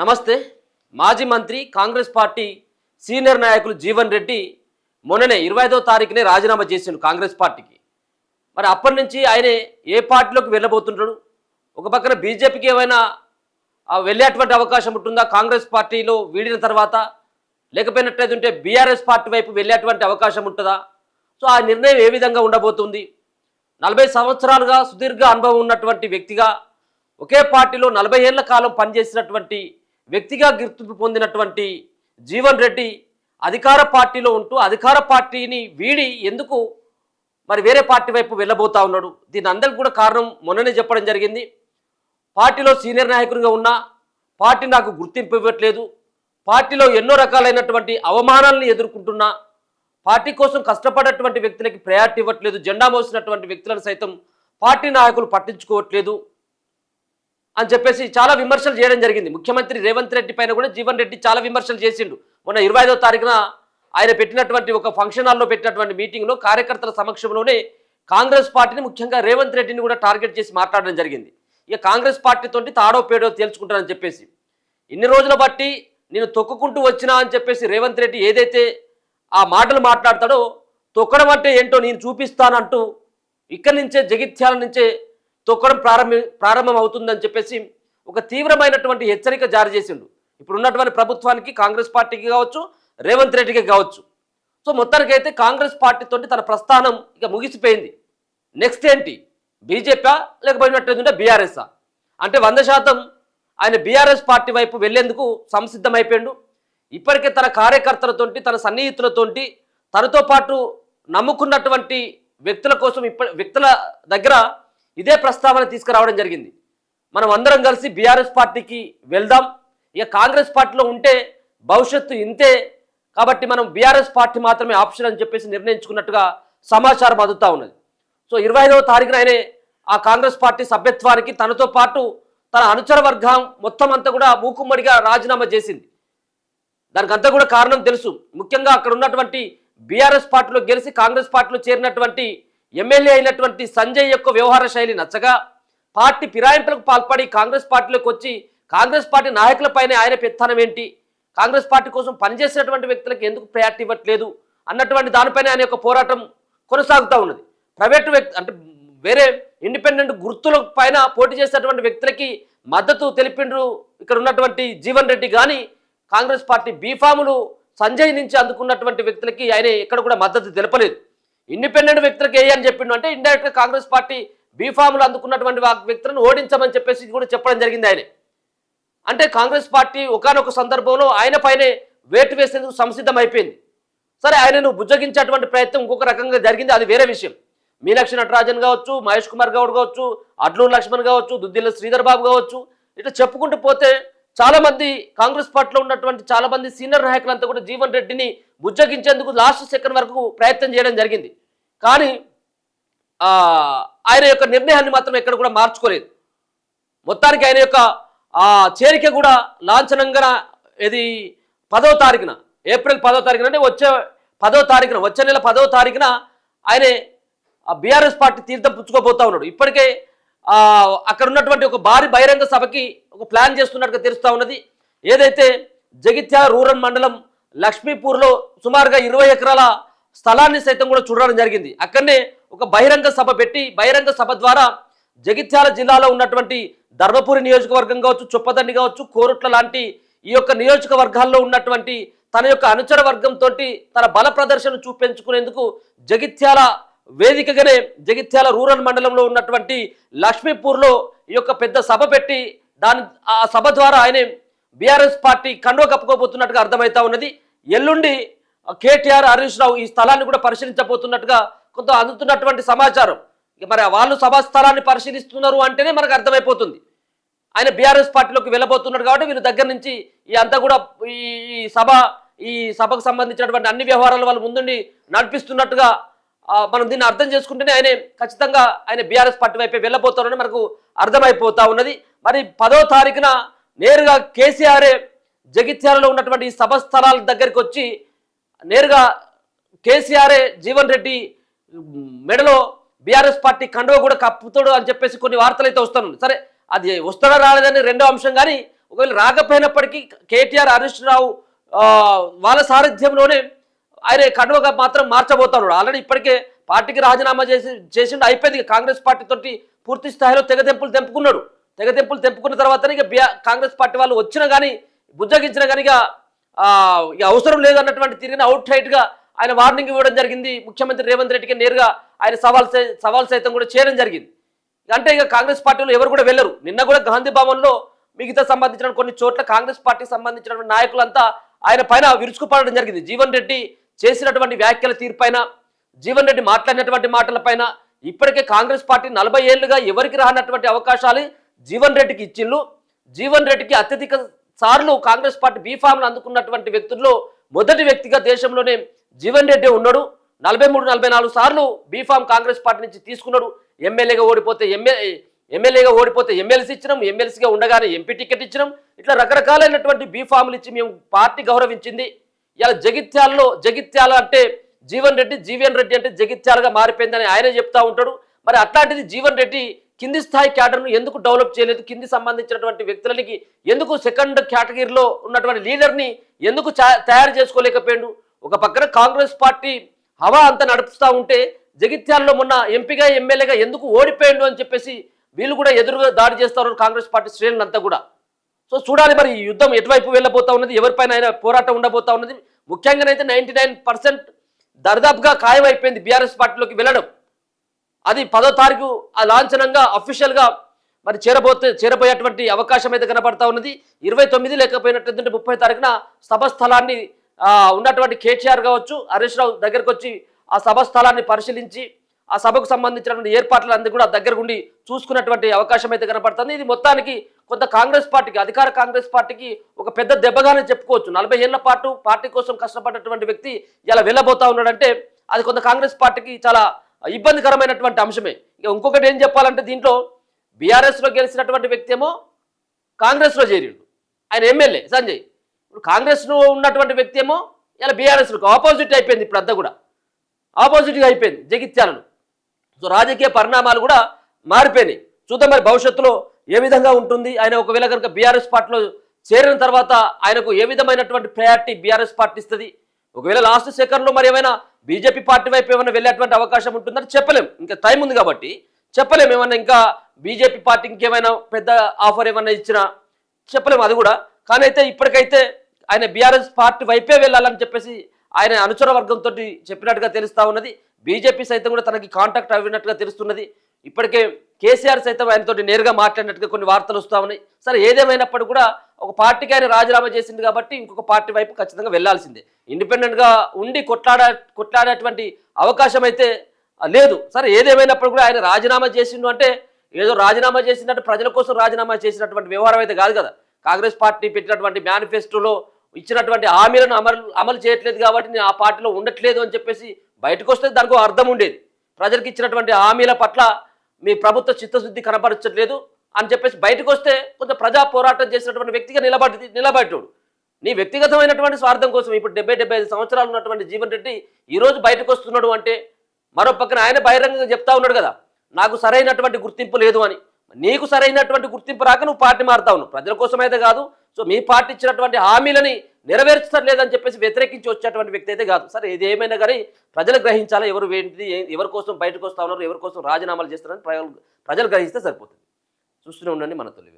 నమస్తే. మాజీ మంత్రి కాంగ్రెస్ పార్టీ సీనియర్ నాయకులు జీవన్ రెడ్డి మొన్ననే 25వ తారీఖునే రాజీనామా చేసిండు కాంగ్రెస్ పార్టీకి. మరి అప్పటి నుంచి ఆయన ఏ పార్టీలోకి వెళ్ళబోతుంటాడు? ఒక పక్కన బీజేపీకి ఏమైనా వెళ్ళేటువంటి అవకాశం ఉంటుందా కాంగ్రెస్ పార్టీలో వీడిన తర్వాత? లేకపోయినట్లయితే బీఆర్ఎస్ పార్టీ వైపు వెళ్ళేటువంటి అవకాశం ఉంటుందా? సో ఆ నిర్ణయం ఏ విధంగా ఉండబోతుంది? 40 సంవత్సరాలుగా సుదీర్ఘ అనుభవం ఉన్నటువంటి వ్యక్తిగా, ఒకే పార్టీలో 40 ఏళ్ల కాలం పనిచేసినటువంటి వ్యక్తిగా గుర్తింపు పొందినటువంటి జీవన్ రెడ్డి అధికార పార్టీలో ఉంటూ అధికార పార్టీని వీడి ఎందుకు మరి వేరే పార్టీ వైపు వెళ్ళబోతా ఉన్నాడు? దీని అందరికి కూడా కారణం మొన్ననే చెప్పడం జరిగింది. పార్టీలో సీనియర్ నాయకునిగా ఉన్నా పార్టీ నాకు గుర్తింపు ఇవ్వట్లేదు, పార్టీలో ఎన్నో రకాలైనటువంటి అవమానాలను ఎదుర్కొంటున్నా, పార్టీ కోసం కష్టపడేటువంటి వ్యక్తులకి ప్రయారిటీ ఇవ్వట్లేదు, జెండా మోసినటువంటి వ్యక్తులను సైతం పార్టీ నాయకులు పట్టించుకోవట్లేదు అని చెప్పేసి చాలా విమర్శలు చేయడం జరిగింది. ముఖ్యమంత్రి రేవంత్ రెడ్డి పైన కూడా జీవన్ రెడ్డి చాలా విమర్శలు చేసిండు. మొన్న 25వ తారీఖున ఆయన పెట్టినటువంటి ఒక ఫంక్షన్ హాల్లో పెట్టినటువంటి మీటింగ్లో కార్యకర్తల సమక్షంలోనే కాంగ్రెస్ పార్టీని, ముఖ్యంగా రేవంత్ రెడ్డిని కూడా టార్గెట్ చేసి మాట్లాడడం జరిగింది. ఇక కాంగ్రెస్ పార్టీతో తాడో పేడో తేల్చుకుంటానని చెప్పేసి ఇన్ని రోజుల బట్టి నేను తొక్కుకుంటూ వచ్చినా అని చెప్పేసి రేవంత్ రెడ్డి ఏదైతే ఆ మాటలు మాట్లాడతాడో, తొక్కడం అంటే ఏంటో నేను చూపిస్తానంటూ ఇక్కడి నుంచే జగిత్యాల నుంచే తొక్కడం ప్రారంభం అవుతుందని చెప్పేసి ఒక తీవ్రమైనటువంటి హెచ్చరిక జారీ చేసిండు. ఇప్పుడు ఉన్నటువంటి ప్రభుత్వానికి, కాంగ్రెస్ పార్టీకి కావచ్చు, రేవంత్ రెడ్డికి కావచ్చు. సో మొత్తానికైతే కాంగ్రెస్ పార్టీతో తన ప్రస్థానం ఇక ముగిసిపోయింది. నెక్స్ట్ ఏంటి? బీజేపీ లేకపోయినట్టు బీఆర్ఎస్ఆ అంటే 100% ఆయన బీఆర్ఎస్ పార్టీ వైపు వెళ్లేందుకు సంసిద్ధమైపోయాడు. ఇప్పటికే తన కార్యకర్తలతోటి, తన సన్నిహితులతోటి, తనతో పాటు నమ్ముకున్నటువంటి వ్యక్తుల కోసం వ్యక్తుల దగ్గర ఇదే ప్రస్తావన తీసుకురావడం జరిగింది. మనం అందరం కలిసి బీఆర్ఎస్ పార్టీకి వెళ్దాం, ఇక కాంగ్రెస్ పార్టీలో ఉంటే భవిష్యత్తు ఇంతే, కాబట్టి మనం బీఆర్ఎస్ పార్టీ మాత్రమే ఆప్షన్ అని చెప్పేసి నిర్ణయించుకున్నట్టుగా సమాచారం అందుతూ ఉన్నది. సో 25వ తారీఖున ఆయనే ఆ కాంగ్రెస్ పార్టీ సభ్యత్వానికి తనతో పాటు తన అనుచర వర్గం మొత్తం అంతా కూడా మూకుమ్మడిగా రాజీనామా చేసింది. దానికి అంతా కూడా కారణం తెలుసు. ముఖ్యంగా అక్కడ ఉన్నటువంటి బీఆర్ఎస్ పార్టీలో గెలిచి కాంగ్రెస్ పార్టీలో చేరినటువంటి ఎమ్మెల్యే అయినటువంటి సంజయ్ యొక్క వ్యవహార శైలి నచ్చగా పార్టీ ఫిరాయింపులకు పాల్పడి కాంగ్రెస్ పార్టీలోకి వచ్చి కాంగ్రెస్ పార్టీ నాయకులపైనే ఆయన పెత్తనం ఏంటి, కాంగ్రెస్ పార్టీ కోసం పనిచేసేటువంటి వ్యక్తులకు ఎందుకు ప్రయారిటీ ఇవ్వట్లేదు అన్నటువంటి దానిపైన ఆయన యొక్క పోరాటం కొనసాగుతూ ఉన్నది. ప్రైవేటు వ్యక్తి అంటే వేరే ఇండిపెండెంట్ గుర్తుల పైన పోటీ చేసేటువంటి వ్యక్తులకి మద్దతు తెలిపిండ్రు ఇక్కడ ఉన్నటువంటి జీవన్ రెడ్డి. కానీ కాంగ్రెస్ పార్టీ బీఫాములు సంజయ్ నుంచి అందుకున్నటువంటి వ్యక్తులకి ఆయన ఎక్కడ కూడా మద్దతు తెలపలేదు. ఇండిపెండెంట్ వ్యక్తులకు అని చెప్పిండు అంటే ఇండైరెక్ట్గా కాంగ్రెస్ పార్టీ బీఫాములు అందుకున్నటువంటి వ్యక్తులను ఓడించమని చెప్పేసి కూడా చెప్పడం జరిగింది ఆయన. అంటే కాంగ్రెస్ పార్టీ ఒకానొక సందర్భంలో ఆయన పైనే వేటు వేసేందుకు సంసిద్ధం అయిపోయింది. సరే, ఆయనను బుజ్జగించేటువంటి ప్రయత్నం ఇంకొక రకంగా జరిగింది, అది వేరే విషయం. మీనాక్షి నటరాజన్ కావచ్చు, మహేష్ కుమార్ గౌడ్ కావచ్చు, అడ్లూరు లక్ష్మణ్ కావచ్చు, దుద్దిల్ల శ్రీధర్ బాబు కావచ్చు, ఇట్లా చెప్పుకుంటూ పోతే చాలామంది కాంగ్రెస్ పార్టీలో ఉన్నటువంటి చాలామంది సీనియర్ నాయకులంతా కూడా జీవన్ రెడ్డిని బుజ్జగించేందుకు లాస్ట్ సెకండ్ వరకు ప్రయత్నం చేయడం జరిగింది. కానీ ఆయన యొక్క నిర్ణయాన్ని మాత్రం ఎక్కడ కూడా మార్చుకోలేదు. మొత్తానికి ఆయన యొక్క చేరిక కూడా లాంఛనంగా ఇది 10వ తారీఖున, ఏప్రిల్ 10వ తారీఖున అంటే వచ్చే 10వ తారీఖున, వచ్చే నెల 10వ తారీఖున ఆయన బీఆర్ఎస్ పార్టీ తీర్థం పుచ్చుకోబోతా ఉన్నాడు. ఇప్పటికే అక్కడ ఉన్నటువంటి ఒక భారీ బహిరంగ సభకి ఒక ప్లాన్ చేస్తున్నట్టుగా తెలుస్తూ ఉన్నది. ఏదైతే జగిత్యాల రూరల్ మండలం లక్ష్మీపూర్లో సుమారుగా 20 ఎకరాల స్థలాన్ని సైతం కూడా చూడడం జరిగింది. అక్కడనే ఒక బహిరంగ సభ పెట్టి, బహిరంగ సభ ద్వారా జగిత్యాల జిల్లాలో ఉన్నటువంటి ధర్మపురి నియోజకవర్గం కావచ్చు, చొప్పదండి కావచ్చు, కోరుట్ల లాంటి ఈ యొక్క నియోజకవర్గాల్లో ఉన్నటువంటి తన యొక్క అనుచర వర్గంతో తన బల ప్రదర్శన చూపించుకునేందుకు జగిత్యాల వేదికగానే జగిత్యాల రూరల్ మండలంలో ఉన్నటువంటి లక్ష్మీపూర్లో ఈ యొక్క పెద్ద సభ పెట్టి ఆ సభ ద్వారా ఆయన బీఆర్ఎస్ పార్టీ కండువ కప్పుకోబోతున్నట్టుగా అర్థమవుతా ఉన్నది. ఎల్లుండి కేటీఆర్, హరీష్ రావు ఈ స్థలాన్ని కూడా పరిశీలించబోతున్నట్టుగా కొంత అందుతున్నటువంటి సమాచారం. మరి వాళ్ళు సభా స్థలాన్ని పరిశీలిస్తున్నారు అంటేనే మనకు అర్థమైపోతుంది ఆయన బీఆర్ఎస్ పార్టీలోకి వెళ్ళబోతున్నాడు. కాబట్టి వీళ్ళ దగ్గర నుంచి ఈ అంతా కూడా ఈ సభకు సంబంధించినటువంటి అన్ని వ్యవహారాలు వాళ్ళు ముందుండి నడిపిస్తున్నట్టుగా మనం దీన్ని అర్థం చేసుకుంటేనే ఆయన ఖచ్చితంగా ఆయన బీఆర్ఎస్ పార్టీ వైపే వెళ్ళబోతారని మనకు అర్థమైపోతా ఉన్నది. మరి 10వ తారీఖున నేరుగా కేసీఆర్ జగిత్యాలలో ఉన్నటువంటి సభ స్థలాల దగ్గరికి వచ్చి నేరుగా కేసీఆర్ జీవన్ రెడ్డి మెడలో బీఆర్ఎస్ పార్టీ కండువ కూడా కప్పుతాడు అని చెప్పేసి కొన్ని వార్తలు అయితే వస్తాను. సరే, అది వస్తాడో రాలేదని రెండో అంశం. కానీ ఒకవేళ రాకపోయినప్పటికీ కేటీఆర్ హరీష్ రావు వాళ్ళ సారథ్యంలోనే ఆయన కడువగా మాత్రం మార్చబోతున్నాడు. ఆల్రెడీ ఇప్పటికే పార్టీకి రాజీనామా చేసిండు, అయిపోయింది. కాంగ్రెస్ పార్టీ తోటి పూర్తి స్థాయిలో తెగదెంపులు తెంపుకున్నాడు. తెగదెంపులు తెంపుకున్న తర్వాతనే ఇక కాంగ్రెస్ పార్టీ వాళ్ళు వచ్చినా కానీ బుజ్జగించినా కానీ ఇక అవసరం లేదన్నటువంటి తిరిగిన అవుట్ రైట్గా ఆయన వార్నింగ్ ఇవ్వడం జరిగింది. ముఖ్యమంత్రి రేవంత్ రెడ్డికి నేరుగా ఆయన సవాల్ సైతం కూడా చేయడం జరిగింది. అంటే ఇక కాంగ్రెస్ పార్టీలో ఎవరు కూడా వెళ్ళరు. నిన్న కూడా గాంధీ భవన్లో మిగతా సంబంధించిన కొన్ని చోట్ల కాంగ్రెస్ పార్టీకి సంబంధించిన నాయకులంతా ఆయన పైన విరుచుకుపడడం జరిగింది. జీవన్ రెడ్డి చేసినటువంటి వ్యాఖ్యల తీరుపైన, జీవన్ రెడ్డి మాట్లాడినటువంటి మాటలపైన ఇప్పటికే కాంగ్రెస్ పార్టీ 40 ఏళ్లుగా ఎవరికి రానటువంటి అవకాశాలు జీవన్ రెడ్డికి ఇచ్చిళ్ళు. జీవన్ రెడ్డికి అత్యధిక సార్లు కాంగ్రెస్ పార్టీ బీఫామ్లు అందుకున్నటువంటి వ్యక్తుల్లో మొదటి వ్యక్తిగా దేశంలోనే జీవన్ రెడ్డి ఉన్నాడు. 43-44 సార్లు బీఫామ్ కాంగ్రెస్ పార్టీ నుంచి తీసుకున్నాడు. ఎమ్మెల్యేగా ఓడిపోతే ఎమ్మెల్సీ ఇచ్చినాం, ఎమ్మెల్సీగా ఉండగానే ఎంపీ టికెట్ ఇచ్చినాం. ఇట్లా రకరకాలైనటువంటి బీఫామ్లు ఇచ్చి మేము పార్టీ గౌరవించింది. ఇలా జగిత్యాల అంటే జీవన్ రెడ్డి అంటే జగిత్యాలుగా మారిపోయిందని ఆయనే చెప్తా ఉంటాడు. మరి అట్లాంటిది జీవన్ రెడ్డి కింది స్థాయి క్యాడర్ను ఎందుకు డెవలప్ చేయలేదు? కింది సంబంధించినటువంటి వ్యక్తులకి ఎందుకు సెకండ్ కేటగిరీలో ఉన్నటువంటి లీడర్ని ఎందుకు తయారు చేసుకోలేకపోయాడు? ఒక పక్కన కాంగ్రెస్ పార్టీ హవా అంతా నడుపుతూ ఉంటే జగిత్యాలలో మొన్న ఎంపీగా ఎమ్మెల్యేగా ఎందుకు ఓడిపోయాడు అని చెప్పేసి వీళ్ళు కూడా ఎదురుగా దాడి చేస్తారు కాంగ్రెస్ పార్టీ శ్రేణులంతా కూడా. సో చూడాలి మరి ఈ యుద్ధం ఎటువైపు వెళ్ళబోతా ఉన్నది, ఎవరిపైన అయినా పోరాటం ఉండబోతా ఉన్నది. ముఖ్యంగానైతే 99% దర్దాపుగా ఖాయమైపోయింది బీఆర్ఎస్ పార్టీలోకి వెళ్ళడం. అది 10వ తారీఖు లాంఛనంగా అఫీషియల్గా మరి చేరబోయేటువంటి అవకాశం అయితే కనబడతా ఉన్నది. 29 లేకపోయినట్టు 30 తారీఖున సభస్థలాన్ని ఉన్నటువంటి కేటీఆర్ కావచ్చు, హరీష్ రావు దగ్గరకు వచ్చి ఆ సభస్థలాన్ని పరిశీలించి ఆ సభకు సంబంధించినటువంటి ఏర్పాట్లన్నీ కూడా దగ్గరగుండి చూసుకున్నటువంటి అవకాశం అయితే కనబడుతుంది. ఇది మొత్తానికి కొంత కాంగ్రెస్ పార్టీకి, అధికార కాంగ్రెస్ పార్టీకి ఒక పెద్ద దెబ్బగానే చెప్పుకోవచ్చు. 40 ఏళ్ల పాటు పార్టీ కోసం కష్టపడ్డటువంటి వ్యక్తి ఇలా వెళ్ళబోతా ఉన్నాడంటే అది కొంత కాంగ్రెస్ పార్టీకి చాలా ఇబ్బందికరమైనటువంటి అంశమే. ఇక ఇంకొకటి ఏం చెప్పాలంటే దీంట్లో బీఆర్ఎస్లో గెలిచినటువంటి వ్యక్తి ఏమో కాంగ్రెస్లో చేరిండు, ఆయన ఎమ్మెల్యే సంజయ్. ఇప్పుడు కాంగ్రెస్లో ఉన్నటువంటి వ్యక్తి ఏమో ఇలా బీఆర్ఎస్లకు ఆపోజిట్ అయిపోయింది. ఇప్పుడు అంతా కూడా ఆపోజిట్గా అయిపోయింది జగిత్యాలను. సో రాజకీయ పరిణామాలు కూడా మారిపోయినాయి. చూద్దాం మరి భవిష్యత్తులో ఏ విధంగా ఉంటుంది. ఆయన ఒకవేళ కనుక బీఆర్ఎస్ పార్టీలో చేరిన తర్వాత ఆయనకు ఏ విధమైనటువంటి ప్రయారిటీ బీఆర్ఎస్ పార్టీ ఇస్తుంది. ఒకవేళ లాస్ట్ సెకండ్లో మరి ఏమైనా బీజేపీ పార్టీ వైపు ఏమైనా వెళ్ళేటువంటి అవకాశం ఉంటుందని చెప్పలేం. ఇంకా టైం ఉంది కాబట్టి చెప్పలేం. ఏమన్నా ఇంకా బీజేపీ పార్టీ ఇంకేమైనా పెద్ద ఆఫర్ ఏమైనా ఇచ్చినా చెప్పలేము అది కూడా. కానీ అయితే ఇప్పటికైతే ఆయన బీఆర్ఎస్ పార్టీ వైపే వెళ్ళాలని చెప్పేసి ఆయన అనుచర వర్గంతో చెప్పినట్టుగా తెలుస్తూ ఉన్నది. బీజేపీ సైతం కూడా తనకి కాంటాక్ట్ అవ్వినట్టుగా తెలుస్తున్నది. ఇప్పటికే కేసీఆర్ సైతం ఆయనతో నేరుగా మాట్లాడినట్టుగా కొన్ని వార్తలు వస్తూ ఉన్నాయి. సరే ఏదేమైనప్పుడు కూడా ఒక పార్టీకి ఆయన రాజీనామా చేసింది కాబట్టి ఇంకొక పార్టీ వైపు ఖచ్చితంగా వెళ్లాల్సిందే. ఇండిపెండెంట్గా ఉండి కొట్లాడేటువంటి అవకాశం అయితే లేదు. సరే ఏదేమైనప్పుడు కూడా ఆయన రాజీనామా చేసిండు అంటే ఏదో రాజీనామా చేసినట్టు ప్రజల కోసం రాజీనామా చేసినటువంటి వ్యవహారం అయితే కాదు కదా. కాంగ్రెస్ పార్టీ పెట్టినటువంటి మేనిఫెస్టోలో ఇచ్చినటువంటి హామీలను అమలు చేయట్లేదు కాబట్టి నేను ఆ పార్టీలో ఉండట్లేదు అని చెప్పేసి బయటకు వస్తే దానికి అర్థం ఉండేది. ప్రజలకు ఇచ్చినటువంటి హామీల పట్ల మీ ప్రభుత్వ చిత్తశుద్ధి కనబరచట్లేదు అని చెప్పేసి బయటకు వస్తే కొంచెం ప్రజా పోరాటం చేసినటువంటి వ్యక్తిగా నిలబడేటోడు. నీ వ్యక్తిగతమైనటువంటి స్వార్థం కోసం ఇప్పుడు 70-75 సంవత్సరాలు ఉన్నటువంటి జీవన్ రెడ్డి ఈరోజు బయటకు వస్తున్నాడు అంటే మరో పక్కన ఆయన బహిరంగంగా చెప్తా ఉన్నాడు కదా, నాకు సరైనటువంటి గుర్తింపు లేదు అని. నీకు సరైనటువంటి గుర్తింపు రాక నువ్వు పార్టీ మారుతా ఉన్నావు. ప్రజల కోసం అయితే కాదు. సో మీ పార్టీ ఇచ్చినటువంటి హామీలని నెరవేర్చడం లేదని చెప్పేసి వ్యతిరేకించి వచ్చేటువంటి వ్యక్తి అయితే కాదు. సరే ఇది ఏమైనా కానీ ప్రజలు గ్రహించాలా ఎవరు ఏంటిది, ఎవరి కోసం బయటకు వస్తా ఉన్నారు, ఎవరి కోసం రాజీనామాలు చేస్తారని ప్రజలు గ్రహిస్తే సరిపోతుంది. చూస్తూనే ఉండండి మన తొలి.